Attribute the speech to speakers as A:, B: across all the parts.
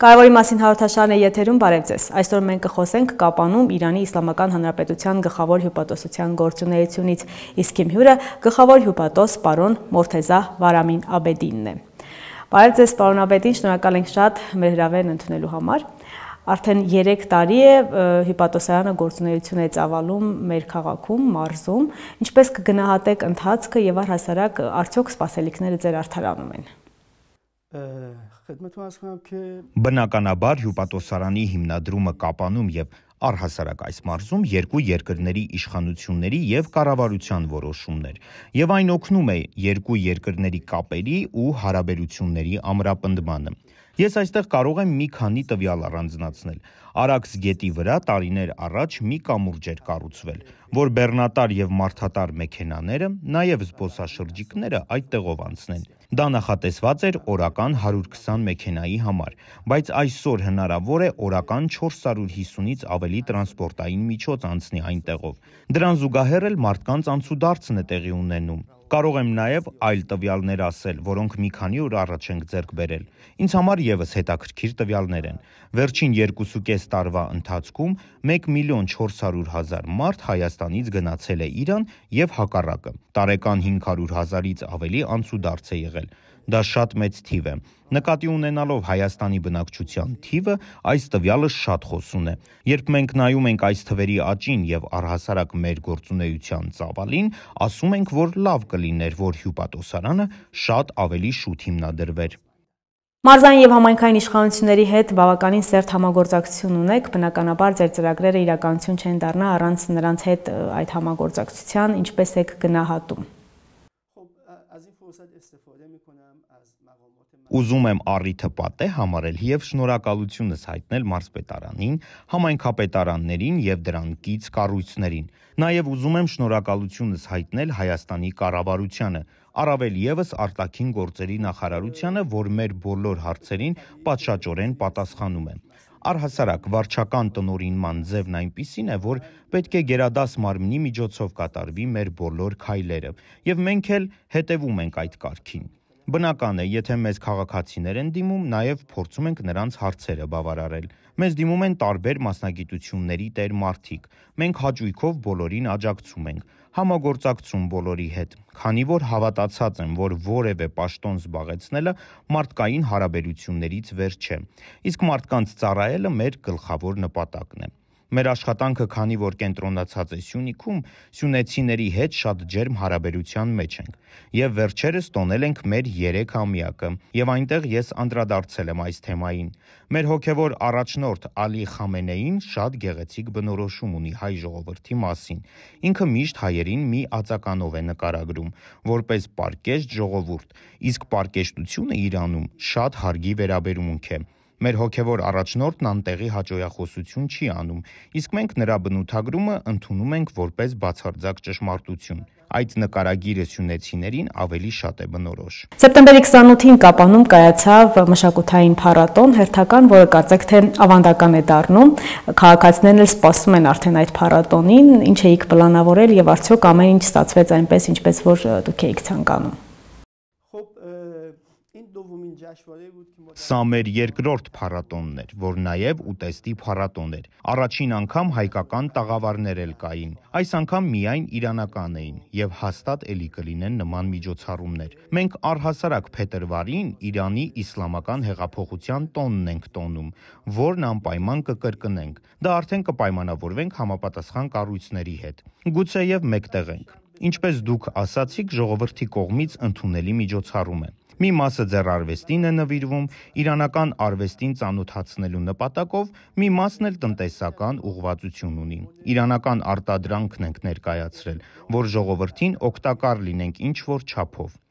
A: Կարևորի մասին հաղորդաշարն է եթերում, բարև ձեզ։ Այսօր մենք կխոսենք Կապանում Իրանի Իսլամական Հանրապետության գլխավոր հյուպատոսության գործունեությունից, իսկ իմ հյուրը գլխավոր հյուպատոս պարոն Մորթեզա Վարամին Աբեդինն է։ Բարև ձեզ, պարոն Աբեդին, շնորհակալ ենք շատ մեր հրավերն ընդունելու համար։ Արդեն 3 տարի է հյուպատոսարանը գործունեություն է ծավալում մեր քաղաքում, մարզում։ Ինչպես կգնահատեք ընթացքը եւ առհասարակ արդյոք սպասելիքները ձեր արդարանում են։
B: Բնականաբար հյուպատոսարանի հիմնադրումը Կապանում եւ առհասարակ այս մարզում երկու երկրների իշխանությունների եւ կառավարության որոշումներ, եւ այն օգնում է երկու երկրների կապերի ու հարաբերությունների ամրապնդմանը։ Ես այստեղ կարող եմ մի քանի տվյալ առանձնացնել։ Արաքս գետի վրա տարիներ առաջ մի կամուրջ էր կառուցվել, որ բեռնատար եւ մարդատար մեքենաները, նաեւ զբոսաշրջիկները այդտեղով անցնեն։ Դա նախատեսված էր օրական 120 մեքենայի համար, բայց այսօր հնարավոր է օրական 450-ից ավելի տրանսպորտային միջոց անցնի այնտեղով։ Դրան զուգահեռ էլ մարդկանց անցուդարձն է տեղի ունենում։ Կարող եմ նաև այլ տվյալներ ասել, որոնք մի քանի օր առաջ ենք ձեռք բերել։ Ինձ համար եւս հետաքրքիր տվյալներ են։ Վերջին 2.5 տարվա ընթացքում 1.400.000 մարդ Հայաստանից գնացել է Իրան եւ հակառակը։ Տարեկան 500.000-ից ավելի անցուդարձ է եղել։ Դա շատ մեծ թիվ է։ Նկատի ունենալով Հայաստանի բնակչության թիվը, այս տվյալը շատ խոսուն է։ Երբ մենք նայում ենք այս թվերի աճին եւ առհասարակ մեր գործունեության ծավալին, ասում ենք, որ լավ կլիներ, որ հյուպատոսարանը շատ ավելի շուտ հիմնադրվեր։
A: Մարզային եւ համայնքային իշխանությունների հետ բավականին սերտ համագործակցություն ունեք, բնականաբար ձեր ծրագրերը իրականություն չեն դառնա առանց նրանց հետ այդ համագործակցության, ինչպես եք գնահատում։
B: Ուզում եմ առիթը պատե համարել եւ շնորհակալությունս հայտնել մարզպետարանին, համայնքապետարաններին եւ դրան կից կառույցներին։ Նաեւ ուզում եմ շնորհակալությունս հայտնել Հայաստանի կառավարությանը, առավել եւս արտաքին գործերի նախարարությանը, որ մեր բոլոր հարցերին պատշաճորեն պատասխանում է։ Առհասարակ վարչական տնօրինման ձևն այնպիսին է, որ պետք է գերադաս մարմնի միջոցով կատարվի մեր բոլոր քայլերը, եւ մենք էլ հետևում ենք այդ կարգին։ Բնական է, եթե մեզ քաղաքացիներ են դիմում, նաև փորձում ենք նրանց հարցերը բավարարել։ Մեզ դիմում են տարբեր մասնագիտությունների տեր մարդիկ։ Մենք հաճույքով բոլորին աջակցում ենք, համագործակցում բոլորի հետ, քանի որ հավատացած եմ, որ որևէ պաշտոն զբաղեցնելը մարդկային հարաբերություններից վեր չէ։ Իսկ մարդկանց ծառայելը մեր գլխավոր նպատակն է։ Մեր աշխատանքը, քանի որ կենտրոնացած է Սյունիքում, սյունեցիների հետ շատ ջերմ հարաբերության մեջ ենք, եւ վերջերս տոնել ենք մեր 3-ամյակը, եւ այնտեղ ես անդրադարձել եմ այս թեմային։ Մեր հոգեվոր առաջնորդ Ալի Խամենեին շատ գեղեցիկ բնորոշում ունի հայ ժողովրդի մասին։ Ինքը միշտ հայերին մի ածականով է նկարագրում, որպես պարկեշտ ժողովուրդ, իսկ պարկեշտությունը Իրանում շատ հարգի վերաբերմունք է։ Մեր հոգևոր առաջնորդն անտեղի հաճոյախոսություն չի անում, իսկ մենք նրա բնութագրումը ընդունում ենք որպես բացարձակ ճշմարտություն։ Այդ նկարագիրը սյունեցիներին ավելի շատ է բնորոշ։
A: Սեպտեմբերի 28-ին Կապանում կայացավ մշակութային փառատոն, հերթական, որը կարծեք թե ավանդական է դառնում։ Քաղաքացիներն էլ սպասում են արդեն այդ փառատոնին, ինչ էիք պլանավորել եւ արդյոք ամեն ինչ ստացվեց այնպես, ինչպես որ դուք էիք ցանկանում։
B: Սա մեր երկրորդ փառատոնն էր, որ նաև ուտեստի փառատոն էր։ Առաջին անգամ հայկական տաղավարներ էլ կային։ Այս անգամ միայն իրանական էին եւ հաստատ էլի կլինեն նման միջոցառումներ։ Մենք առհասարակ փետրվարին Իրանի Իսլամական հեղափոխության տոնն ենք տոնում, որն անպայման կկրկնենք։ Դա արդեն կպայմանավորվենք համապատասխան կառույցների հետ։ Գուցեև մեկտեղ ենք։ Ինչպես դուք ասացիք, ժողովրդի կողմից ընդունելի միջոցառում է։ Մի մասը ձեռարվեստին է նվիրվում, իրանական արվեստին ծանոթացնելու նպատակով, մի մասն էլ տնտեսական ուղղվածություն ունի։ Իրանական արտադրանքն ենք ներկայացրել, որ ժողովրդին օգտակար լինենք ինչ-որ չափով։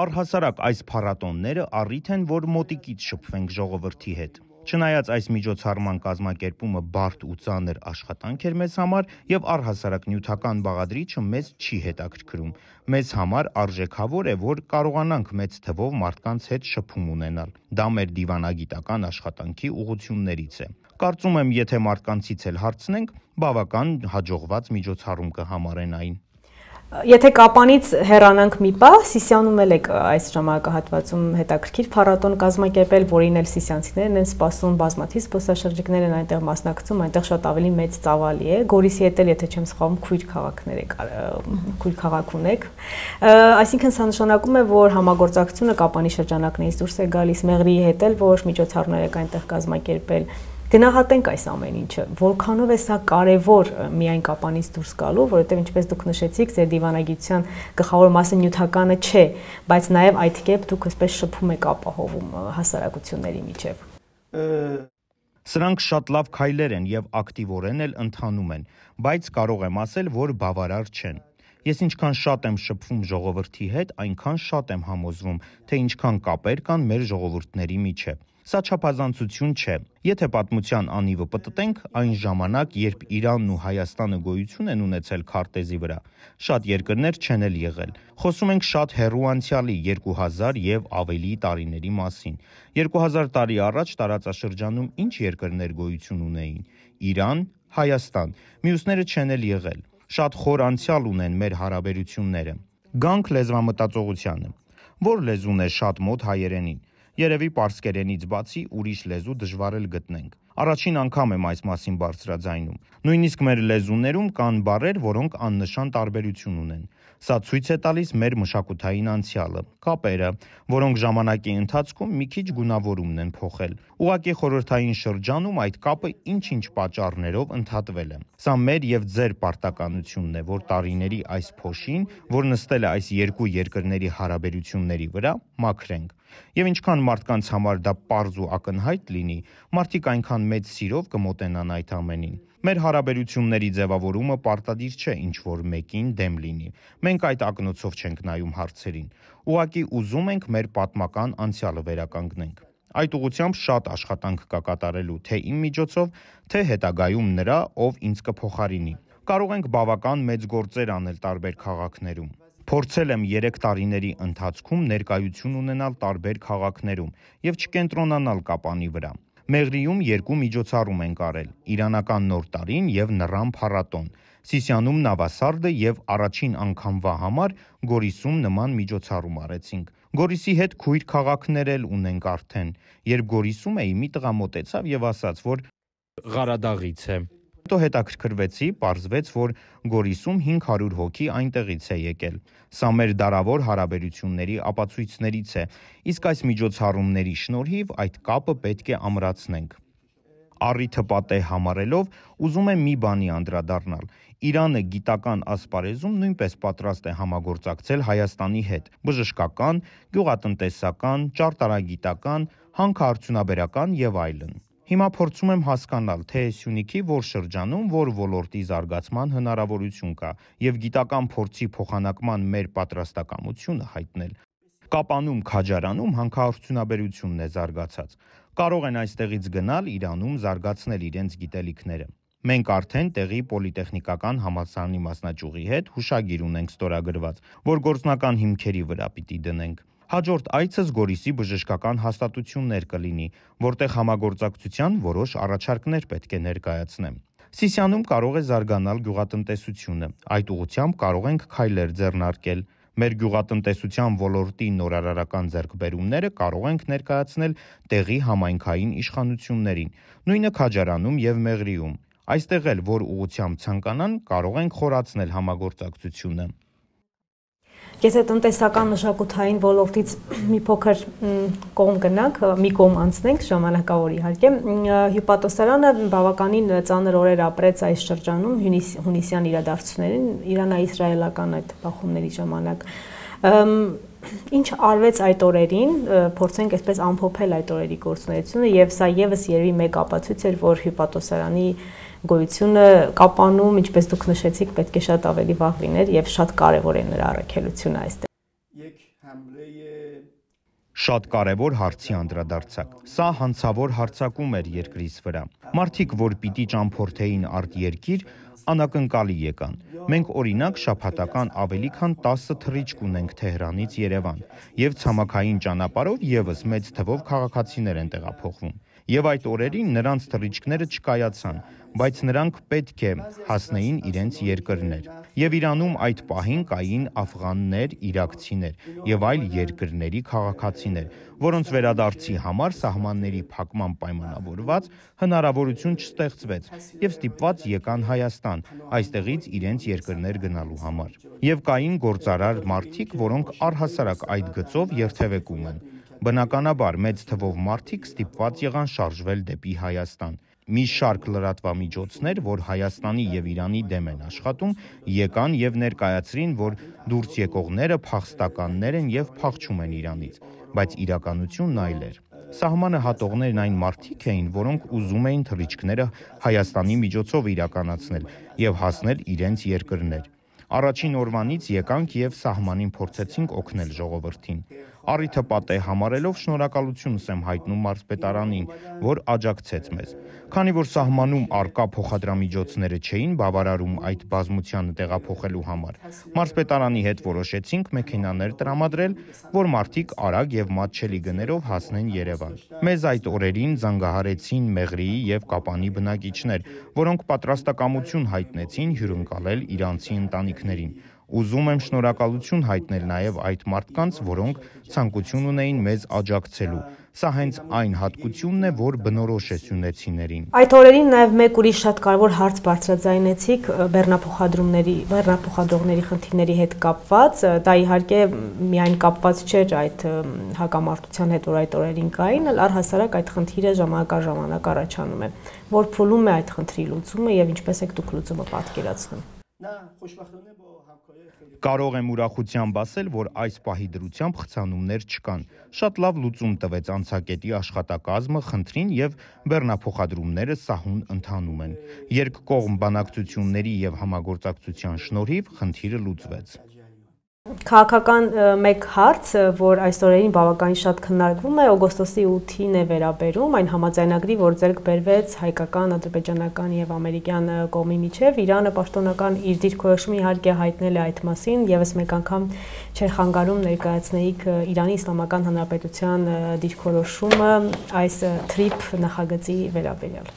B: Առհասարակ այս փառատոնները առիթ են, որ մոտիկից շփվենք ժողովրդի հետ։ Չնայած այս միջոցառման կազմակերպումը բարդ ու ծանր աշխատանք էր մեզ համար եւ առհասարակ նյութական բաղադրիչը մեզ չի հետաքրքրում։ Մեզ համար արժեքավոր է, որ կարողանանք մեծ թվով մարդկանց հետ շփում ունենալ։ Դա մեր դիվանագիտական աշխատանքի ուղղություններից է։ Կարծում եմ, եթե մարդկանցից էլ հարցնենք, բավական հաջողված միջոցառում կհամարեն այն։
A: Եթե կապանից հեռանանք մի պահ, Սիսիանում էլ եք այս ժամանակահատվածում հետաքրքիր փառատոն կազմակերպել, որին էլ սիսիանցիներն են սպասում, բազմաթիվ զբոսաշրջիկներ են այնտեղ մասնակցում, այնտեղ շատ ավելի մեծ ծավալի է։ Գորիսի հետ էլ, եթե չեմ սխալվում, քույր քաղաք ունեք։ Այսինքն սա նշանակում է, որ համագործակցությունը Կապանի շրջանակներից դուրս է գալիս, Մեղրիի հետ էլ, որ միջոցառումներ եք այնտեղ կազմակերպել։ Գնահատենք այս ամեն ինչը, որքանով է սա կարևոր միայն Կապանից դուրս գալու, որովհետև ինչպես դուք նշեցիք, ձեր դիվանագիտության գլխավոր մասը նյութականը չէ, բայց նաև այդ կերպ դուք այսպես շփում եք ապահովում հասարակությունների միջև։
B: Սրանք շատ լավ քայլեր են եւ ակտիվորեն էլ ընթանում են, բայց կարող եմ ասել, որ բավարար չեն։ Ես ինչքան շատ եմ շփվում ժողովրդի հետ, այնքան շատ եմ համոզվում, թե ինչքան կապեր կան մեր ժողովուրդների միջև։ Սա չափազանցություն չէ։ Եթե պատմության անիվը պտտենք, այն ժամանակ, երբ Իրանն ու Հայաստանը գոյություն են ունեցել քարտեզի վրա, շատ երկրներ չեն էլ եղել։ Խոսում ենք շատ հեռու անցյալի 2000 եւ ավելի տարիների մասին։ 2000 տարի առաջ տարածաշրջանում ինչ երկրներ գոյություն ունեին։ Իրան, Հայաստան, մյուսները չեն էլ եղել։ Շատ խոր անցյալ ունեն մեր հարաբերությունները։ Գանք լեզվամտածողությանը։ Որ լեզուն է շատ մոտ հայերենին։ Երևի պարսկերենից բացի ուրիշ լեզու դժվար էլ գտնենք։ Առաջին անգամ եմ այս մասին բարձրաձայնում։ Նույնիսկ մեր լեզուներում կան բառեր, որոնք աննշան տարբերություն ունեն։ Սա ցույց է տալիս մեր մշակութային անցյալը, կապերը, որոնք ժամանակի ընթացքում մի քիչ գունավորումն են փոխել։ Ուղղակի խորհրդային շրջանում այդ կապը ինչ-ինչ պատճառներով ընդհատվել է։ Սա մեր եւ ձեր պարտականությունն է, որ տարիների այս փոշին, որ նստել է այս երկու երկրների հարաբերությունների վրա, մաքրենք։ Եվ ինչքան մարդկանց համար դա պարզ ու ակնհայտ լինի, մարդիկ այնքան մեծ սիրով կմոտենան այդ ամենին։ Մեր հարաբերությունների ձևավորումը պարտադիր չէ ինչ-որ մեկին դեմ լինի։ Մենք այդ ակնոցով չենք նայում հարցերին։ Ուղղակի ուզում ենք մեր պատմական անցյալը վերականգնենք։ Այդ ուղղությամբ շատ աշխատանք կա կատարելու, թե իմ միջոցով, թե հետագայում նրա, ով ինձ կփոխարինի։ Կարող ենք բավական մեծ գործեր անել տարբեր քաղաքներում։ Փորձել եմ 3 տարիների ընթացքում ներկայություն ունենալ տարբեր քաղաքներում եւ չկենտրոնանալ Կապանի վրա։ Մեղրիում 2 միջոցառում ենք արել՝ իրանական նոր տարին եւ նռան փառատոն։ Սիսիանում Նավասարդը եւ առաջին անգամվա համար Գորիսում նման միջոցառում արեցինք։ Գորիսի հետ քույր քաղաքներ էլ ունենք արդեն։ Երբ Գորիսում էի, մի տղա մոտեցավ եւ ասաց, որ Ղարադաղից է։ Հետո հետաքրքրվեցի, պարզվեց, որ Գորիսում 500 հոգի այնտեղից է եկել։ Սա մեր դարավոր հարաբերությունների ապացույցներից է, իսկ այս միջոցառումների շնորհիվ այդ կապը պետք է ամրացնենք։ Առիթը պատեհ համարելով, ուզում եմ մի բանի անդրադառնալ։ Իրանը գիտական ասպարեզում նույնպես պատրաստ է համագործակցել Հայաստանի հետ՝ բժշկական, գյուղատնտեսական, ճարտարագիտական, հանքարդյունաբերական եւ այլն։ Հիմա փորձում եմ հասկանալ, թե Սյունիքի որ շրջանում, որ ոլորտի զարգացման հնարավորություն կա եւ գիտական փորձի փոխանակման մեր պատրաստակամությունը հայտնել։ Կապանում, Քաջարանում հանքարդյունաբերությունն է զարգացած։ Կարող են այստեղից գնալ Իրանում զարգացնել իրենց գիտելիքները։ Մենք արդեն տեղի պոլիտեխնիկական համալսարանի մասնաճյուղի հետ հուշագիր ունենք ստորագրված, որ գործնական հիմքերի վրա պիտի դնենք։ Հաջորդ այցս Գորիսի բժշկական հաստատություններ կլինի, որտեղ համագործակցության որոշ առաջարկներ պետք է ներկայացնեմ։ Սիսիանում կարող է զարգանալ գյուղատնտեսությունը։ Այդ ուղղությամբ կարող ենք քայլեր ձեռնարկել։ Մեր գյուղատնտեսության ոլորտի նորարարական ձեռքբերումները կարող ենք ներկայացնել տեղի համայնքային իշխանություններին, նույնը Քաջարանում եւ Մեղրիում։ Այստեղ էլ որ ուղղությամբ ցանկանան, կարող ենք խորացնել համագործակցությունը։
A: Եթե տնտեսական մշակութային ոլորտից մի փոքր կողմ գնանք, մի կողմ անցնենք, ժամանակավոր իհարկե, հյուպատոսարանը բավականին ծանր օրեր ապրեց այս շրջանում հունիսյան իրադարձություններին, Իրանա-իսրայելական այդ բախումների ժամանակ։ Ինչ արվեց այդ օրերին, փորձենք այսպես ամփոփել այդ օրերի գործունեությունը եւ սա եւս երևի մեկ ապացույց էր, որ հյուպատոսարանի գոյությունը Կապանում, ինչպես դուք նշեցիք, պետք է շատ ավելի վաղ լիներ եւ շատ կարեւոր է նրա առաքելությունը այստեղ։
B: Շատ կարևոր հարցի անդրադարձակ։ Սա հանցավոր հարձակում էր երկրից վրա։ Մարդիկ, որ պիտի ճամփորդեին արտերկիր, անակնկալի եկան։ Մենք օրինակ շաբաթական ավելի քան 10 թռիչք ունենք Թեհրանից Երևան, եւ ցամաքային ճանապարհով եւս մեծ թվով քաղաքացիներ են տեղափոխվում։ Եվ այդ օրերին նրանց թռիչքները չկայացան, բայց նրանք պետք է հասնեին իրենց երկրներ։ Եվ Իրանում այդ պահին կային աֆղաններ, իրաքցիներ եւ այլ երկրների քաղաքացիներ, որոնց վերադարձի համար սահմանների փակման պայմանավորված հնարավորություն չստեղծվեց եւ ստիպված եկան Հայաստան, այստեղից իրենց երկրներ գնալու համար։ Եվ կային գործարար մարդիկ, որոնք առհասարակ այդ գծով երթևեկում են։ Բնականաբար մեծ թվով մարդիկ ստիպված եղան շարժվել դեպի Հայաստան։ Մի շարք լրատվամիջոցներ, որ Հայաստանի եւ Իրանի դեմ են աշխատում, եկան եւ ներկայացրին, որ դուրս եկողները փախստականներ են եւ փախչում են Իրանից, բայց իրականությունն այլ էր։ Սահմանը հատողներն այն մարդիկ էին, որոնք ուզում էին թռիչքները Հայաստանի միջոցով իրականացնել եւ հասնել իրենց երկրներ։ Առաջին օրվանից եկանք եւ սահմանին փորձեցինք օգնել ժողովրդին։ Առիթը պատեհ համարելով շնորհակալությունս եմ հայտնում մարզպետարանին, որ աջակցեց մեզ։ Քանի որ սահմանում արկա փոխադրամիջոցները չէին բավարարում այդ բազմությանը տեղափոխելու համար, մարզպետարանի հետ որոշեցինք մեքենաներ տրամադրել, որ մարդիկ արագ եւ մատչելի գներով հասնեն Երևան։ Մեզ այդ օրերին զանգահարեցին Մեղրիի եւ Կապանի բնակիչներ, որոնք պատրաստակամություն հայտնեցին հյուրընկալել իրանցի ընտանիքներին։ Ուզում եմ շնորհակալություն հայտնել նաև այդ մարդկանց, որոնք ցանկություն ունեին մեզ աջակցելու։ Սա հենց այն հատկությունն է, որ բնորոշ է սյունեցիներին։
A: Այդ օրերին նաև մեկ ուրիշ շատ կարևոր հարց բարձրաձայնեցիք բեռնափոխադրողների խնդիրների հետ կապված։ Դա իհարկե միայն կապված չէր այդ հակամարտության հետ, որ այդ օրերին կային, այլ առհասարակ այդ խնդիրը ժամանակ առ ժամանակ առաջանում է։ Որ փուլում է այդ խնդրի լուծումը եւ ինչպես եք դուք լուծումը պատկերացնում։
B: Կարող եմ ուրախությամբ ասել, որ այս պահի դրությամբ խցանումներ չկան։ Շատ լավ լուծում տվեց անցակետի աշխատակազմը խնդրին եւ բեռնափոխադրումները սահուն ընթանում են։ Երկկողմ բանակցությունների եւ համագործակցության շնորհիվ խնդիրը լուծվեց։
A: Քաղաքական մեկ հարց, որ այս օրերին բավականին շատ քննարկվում է, օգոստոսի 8-ին է վերաբերում այն համաձայնագրի, որ ձեռք բերվեց հայկական, ադրբեջանական եւ ամերիկյան կողմի միջև։ Իրանը պաշտոնական իր դիրքորոշումը իհարկե հայտնել է այդ մասին, եւս մեկ անգամ չէր խանգարում ներկայացնեիք Իրանի Իսլամական Հանրապետության դիրքորոշումը այս TRIP նախագծի վերաբերյալ։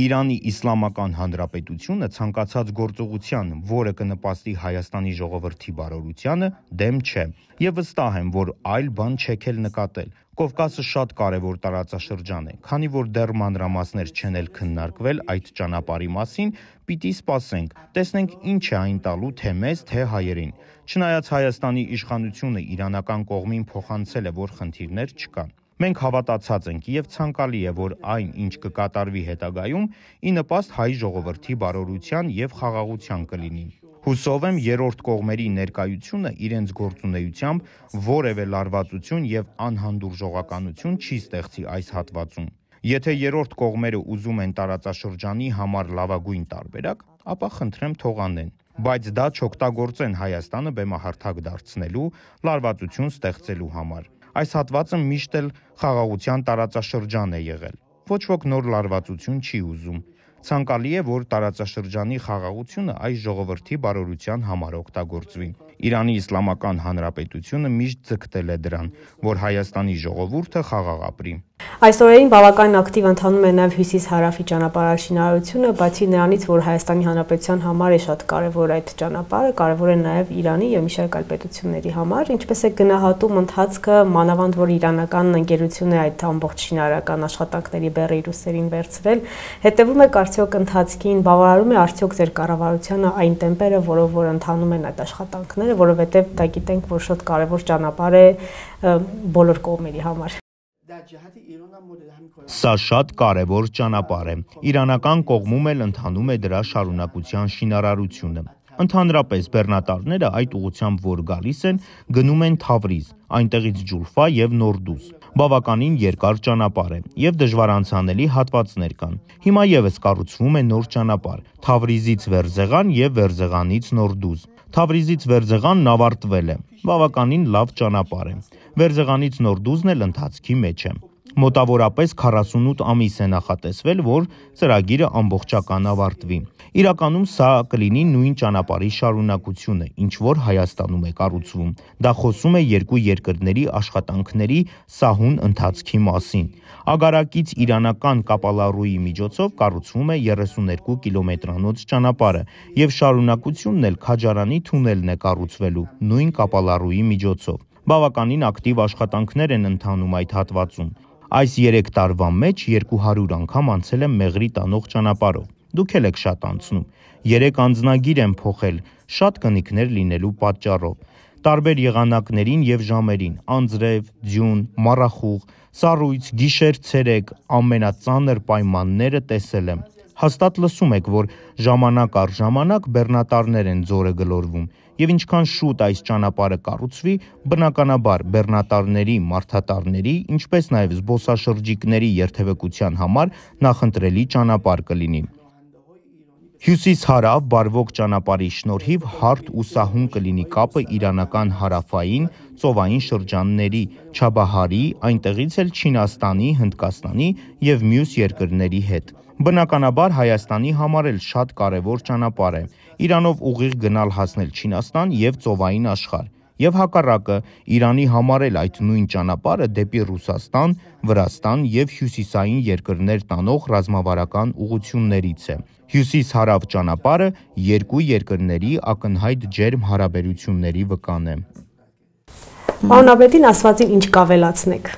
B: Իրանի Իսլամական Հանրապետությունը ցանկացած գործողության, որը կնպաստի Հայաստանի ժողովրդի բարօրությանը, դեմ չէ։ Եվ վստահ եմ, որ այլ բան չեք էլ նկատել։ Կովկասը շատ կարևոր տարածաշրջան է, քանի որ դեռ մանրամասներ չեն էլ քննարկվել այդ ճանապարհի մասին, պիտի սպասենք, տեսնենք ինչ է այն տալու թե մեզ, թե հայերին։ Չնայած Հայաստանի իշխանությունը իրանական կողմին փոխանցել է, որ խնդիրներ չկան։ Մենք հավատացած ենք եւ ցանկալի է, որ այն, ինչ կկատարվի հետագայում, ի նպաստ հայ ժողովրդի բարօրության եւ խաղաղության կլինի։ Հուսով եմ երրորդ կողմերի ներկայությունը իրենց գործունեությամբ որևէ լարվածություն եւ անհանդուրժողականություն չի ստեղծի այս հատվածում։ Եթե երրորդ կողմերը ուզում են տարածաշրջանի համար լավագույն տարբերակ, ապա խնդրեմ թող անեն, բայց դա չօգտագործեն Հայաստանը բեմահարթակ դարձնելու, լարվածություն ստեղծելու համար։ Այս հատվածը միշտ էլ խաղաղության տարածաշրջան է եղել։ Ոչ ոք նոր լարվածություն չի ուզում։ Ցանկալի է, որ տարածաշրջանի խաղաղությունը այս ժողովրդի բարօրության համար օգտագործվի։ Իրանի Իսլամական Հանրապետությունը միշտ ձգտել է դրան, որ Հայաստանի ժողովուրդը խաղաղ ապրի։
A: Այս օրերին բավականին ակտիվ ընթանում է նաև հյուսիս-հարավի ճանապարհաշինարարությունը, բացի նրանից, որ Հայաստանի Հանրապետության համար է շատ կարևոր այդ ճանապարհը, կարևոր է նաև Իրանի եւ մի շարք այլ պետությունների համար, ինչպես է գնահատում ընթացքը, մանավանդ որ իրանական ընկերությունը այդ ամբողջ շինարարական աշխատանքների բեռը իր ուսերին վերցրել, հետևում եք արդյոք ընթացքին, բավարարում է արդյոք ձեր կառավարությանը այն տեմպերը, որով որ ընթանում են այդ աշխատանքները, որովհետեւ դա գիտենք, որ շատ կարևոր ճանապարհ է բոլոր կողմերի համար։
B: Սա շատ կարևոր ճանապարհ է։ Իրանական կողմում էլ ընթանում է դրա շարունակության շինարարությունը։ Ընդհանրապես բեռնատարները այդ ուղղությամբ որ գալիս են, գնում են Թավրիզ, այնտեղից Ջուլֆա եւ Նորդուզ։ Բավականին երկար ճանապարհ է եւ դժվարանցանելի հատվածներ կան։ Հիմա եւս կառուցվում է նոր ճանապարհ Թավրիզից Վերզեղան եւ Վերզեղանից Նորդուզ։ Թավրիզից Վերզեղանն ավարտվել է։ Բավականին լավ ճանապարհ է։ Վերզեղանից Նորդուզն էլ ընթացքի մեջ է։ Մոտավորապես 48 ամիս է նախատեսվել, որ ծրագիրը ամբողջական ավարտվի։ Իրականում սա կլինի նույն ճանապարհի շարունակությունը, ինչ որ Հայաստանում է կառուցվում։ Դա խոսում է երկու երկրների աշխատանքների սահուն ընթացքի մասին։ Ագարակից իրանական Կապալառուի միջոցով կառուցվում է 32 կիլոմետրանոց ճանապարհը, եւ շարունակությունն էլ Քաջարանի թունելն է կառուցվելու նույն Կապալառուի միջոցով։ Բավականին ակտիվ աշխատանքներ են ընթանում այդ հատվածում։ Այս 3 տարվա մեջ 200 անգամ անցել եմ մեղրի տանող ճանապարհով։ Դուք էլ եք շատ անցնում։ 3 անձնագիր եմ փոխել, շատ կնիկներ լինելու պատճառով։ Տարբեր եղանակներին եւ ժամերին՝ անձրև, ձյուն, մառախուղ, սառույց, գիշեր-ցերեկ, ամենածանր պայմանները տեսել եմ։ Հաստատ լսում եք, որ ժամանակ առ ժամանակ բեռնատարներ են ձորը գլորվում, եւ ինչքան շուտ այս ճանապարհը կառուցվի, բնականաբար բեռնատարների, մարդատարների, ինչպես նաեւ զբոսաշրջիկների երթևեկության համար նախընտրելի ճանապարհ կլինի։ Հյուսիս-հարավ բարվոք ճանապարհի շնորհիվ հարթ ու սահուն կլինի կապը իրանական հարավային ծովային շրջանների, Չաբահարի, այնտեղից էլ Չինաստանի, Հնդկաստանի եւ մյուս երկրների հետ։ Բնականաբար Հայաստանի համար էլ շատ կարևոր ճանապարհ է։ Իրանով ուղիղ գնալ հասնել Չինաստան եւ ծովային աշխարհ։ Եվ հակառակը, Իրանի համար էլ այդ նույն ճանապարհը դեպի Ռուսաստան, Վրաստան եւ հյուսիսային երկրներ տանող ռազմավարական ուղղություններից է։ Հյուսիս-հարավ ճանապարհը երկու երկրների ակնհայտ ջերմ հարաբերությունների վկան է։
A: Պարոն Աբեդին, ասվածին ինչ կավելացնեք։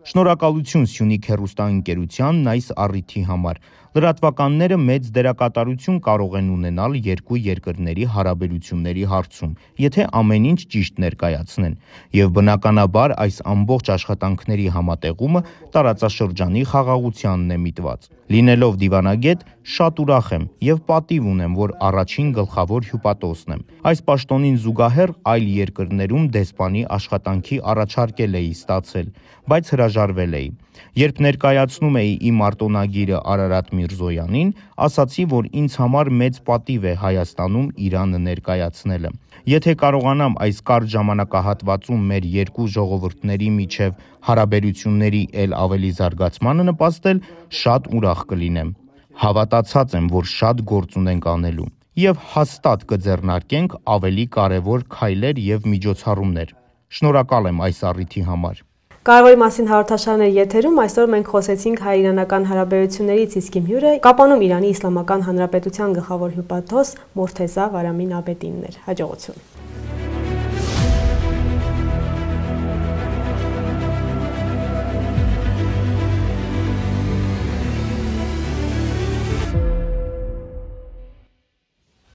B: Շնորհակալություն Սյունիք հեռուստաընկերությանն այս առիթի համար։ Լրատվականները մեծ դերակատարություն կարող են ունենալ երկու երկրների հարաբերությունների հարցում, եթե ամեն ինչ ճիշտ ներկայացնեն։ Եվ բնականաբար այս ամբողջ աշխատանքների համատեղումը տարածաշրջանի խաղաղությանն է միտված։ Լինելով դիվանագետ, շատ ուրախ եմ եւ պատիվ ունեմ, որ առաջին գլխավոր հյուպատոսն եմ։ Այս պաշտոնին զուգահեռ այլ երկրներում դեսպանի աշխատանքի առաջարկել էի ստացել, բայց հրաժարվել էի։ Երբ ներկայացնում էի իմ արտոնագիրը Արարատ Միրզոյանին, ասացի, որ ինձ համար մեծ պատիվ է Հայաստանում Իրանը ներկայացնելը։ Եթե կարողանամ այս կարճ ժամանակահատվածում մեր երկու ժողովուրդների միջև հարաբերությունների ել ավելի զարգացմանը նպաստել, շատ ուրախ կլինեմ։ Հավատացած եմ, որ շատ գործ ունենք անելու եւ հաստատ կձեռնարկենք ավելի կարեւոր քայլեր եւ միջոցառումներ։ Շնորհակալ եմ այս առիթի համար։
A: Կարևորի մասին հաղորդաշարներ եթերում այսօր մենք խոսեցինք հայ-իրանական հարաբերություններից, իսկ իմ հյուրը Կապանում Իրանի Իսլամական Հանրապետության գլխավոր հյուպատոս Մորթեզա Վարամին Աբեդինն էր։ Հաջողություն։